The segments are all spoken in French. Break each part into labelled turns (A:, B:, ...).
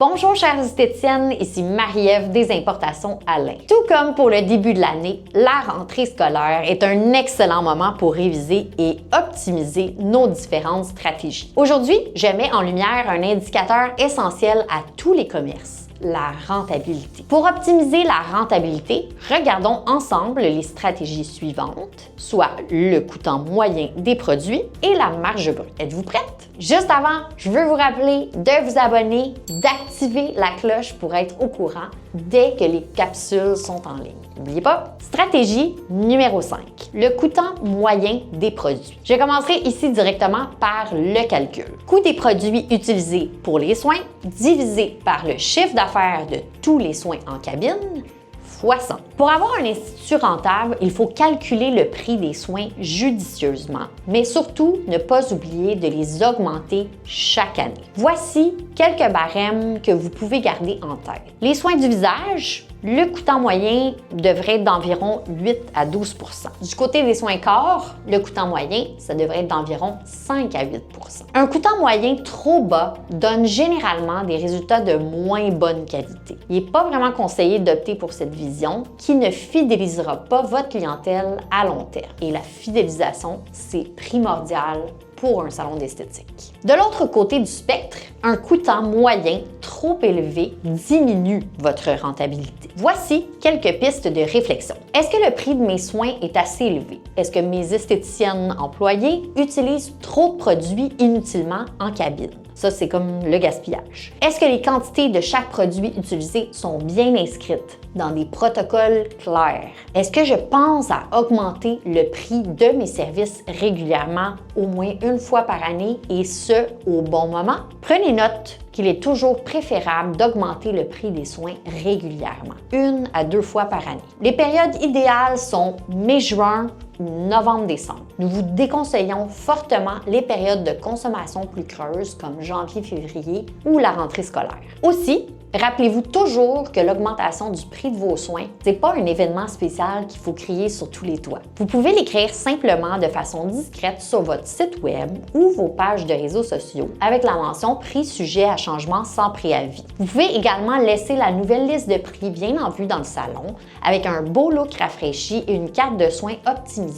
A: Bonjour chères esthéticiennes, ici Marie-Ève des Importations Alain. Tout comme pour le début de l'année, la rentrée scolaire est un excellent moment pour réviser et optimiser nos différentes stratégies. Aujourd'hui, je mets en lumière un indicateur essentiel à tous les commerces, la rentabilité. Pour optimiser la rentabilité, regardons ensemble les stratégies suivantes, soit le coûtant moyen des produits et la marge brute. Êtes-vous prête? Juste avant, je veux vous rappeler de vous abonner, d'activer la cloche pour être au courant dès que les capsules sont en ligne. N'oubliez pas, stratégie numéro 5, le coûtant moyen des produits. Je commencerai ici directement par le calcul. Coût des produits utilisés pour les soins divisé par le chiffre d'affaires de tous les soins en cabine fois 100. Pour avoir un institut rentable, il faut calculer le prix des soins judicieusement, mais surtout ne pas oublier de les augmenter chaque année. Voici quelques barèmes que vous pouvez garder en tête. Les soins du visage, le coûtant moyen devrait être d'environ 8 à 12 %. Du côté des soins corps, le coûtant moyen, ça devrait être d'environ 5 à 8 %. Un coûtant moyen trop bas donne généralement des résultats de moins bonne qualité. Il n'est pas vraiment conseillé d'opter pour cette vision qui ne fidélisera pas votre clientèle à long terme. Et la fidélisation, c'est primordial pour un salon d'esthétique. De l'autre côté du spectre, un coûtant moyen trop élevé diminue votre rentabilité. Voici quelques pistes de réflexion. Est-ce que le prix de mes soins est assez élevé? Est-ce que mes esthéticiennes employées utilisent trop de produits inutilement en cabine? Ça, c'est comme le gaspillage. Est-ce que les quantités de chaque produit utilisé sont bien inscrites dans des protocoles clairs? Est-ce que je pense à augmenter le prix de mes services régulièrement, au moins une fois par année, et ce, au bon moment? Prenez note qu'il est toujours préférable d'augmenter le prix des soins régulièrement, 1 à 2 fois par année. Les périodes idéales sont mai-juin ou novembre-décembre. Nous vous déconseillons fortement les périodes de consommation plus creuses comme janvier-février ou la rentrée scolaire. Aussi, rappelez-vous toujours que l'augmentation du prix de vos soins, ce n'est pas un événement spécial qu'il faut crier sur tous les toits. Vous pouvez l'écrire simplement de façon discrète sur votre site web ou vos pages de réseaux sociaux avec la mention « Prix sujet à changement sans préavis ». Vous pouvez également laisser la nouvelle liste de prix bien en vue dans le salon avec un beau look rafraîchi et une carte de soins optimisée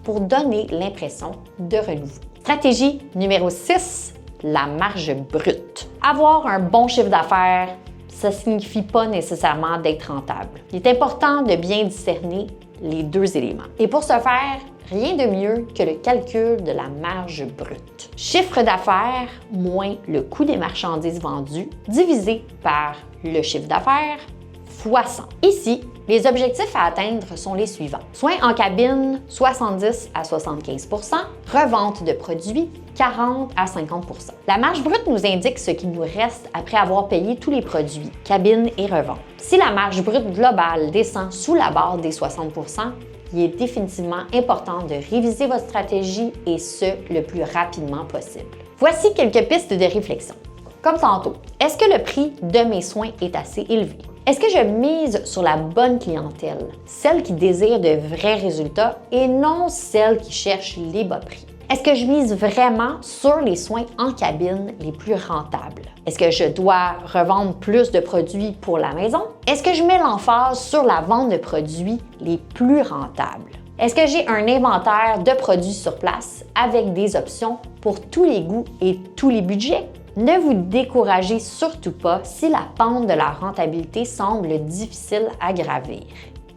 A: pour donner l'impression de renouveau. Stratégie numéro 6, la marge brute. Avoir un bon chiffre d'affaires, ça ne signifie pas nécessairement d'être rentable. Il est important de bien discerner les deux éléments. Et pour ce faire, rien de mieux que le calcul de la marge brute. Chiffre d'affaires moins le coût des marchandises vendues divisé par le chiffre d'affaires fois 100. Ici, les objectifs à atteindre sont les suivants. Soins en cabine, 70 à 75 %, revente de produits, 40 à 50 %. La marge brute nous indique ce qu'il nous reste après avoir payé tous les produits, cabine et revente. Si la marge brute globale descend sous la barre des 60 %, il est définitivement important de réviser votre stratégie et ce, le plus rapidement possible. Voici quelques pistes de réflexion. Comme tantôt, est-ce que le prix de mes soins est assez élevé? Est-ce que je mise sur la bonne clientèle, celle qui désire de vrais résultats et non celle qui cherche les bas prix? Est-ce que je mise vraiment sur les soins en cabine les plus rentables? Est-ce que je dois revendre plus de produits pour la maison? Est-ce que je mets l'emphase sur la vente de produits les plus rentables? Est-ce que j'ai un inventaire de produits sur place avec des options pour tous les goûts et tous les budgets? Ne vous découragez surtout pas si la pente de la rentabilité semble difficile à gravir.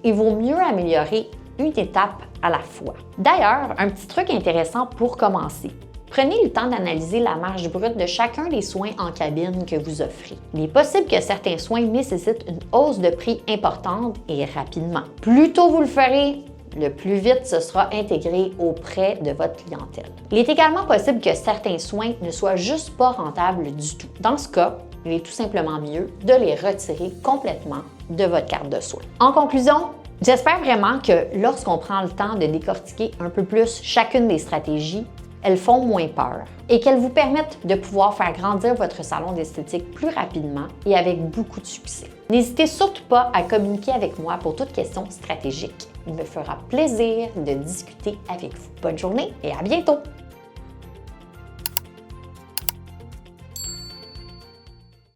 A: Il vaut mieux améliorer une étape à la fois. D'ailleurs, un petit truc intéressant pour commencer. Prenez le temps d'analyser la marge brute de chacun des soins en cabine que vous offrez. Il est possible que certains soins nécessitent une hausse de prix importante et rapidement. Plus tôt vous le ferez, le plus vite ce sera intégré auprès de votre clientèle. Il est également possible que certains soins ne soient juste pas rentables du tout. Dans ce cas, il est tout simplement mieux de les retirer complètement de votre carte de soins. En conclusion, j'espère vraiment que lorsqu'on prend le temps de décortiquer un peu plus chacune des stratégies, elles font moins peur et qu'elles vous permettent de pouvoir faire grandir votre salon d'esthétique plus rapidement et avec beaucoup de succès. N'hésitez surtout pas à communiquer avec moi pour toute question stratégique. Il me fera plaisir de discuter avec vous. Bonne journée et à bientôt!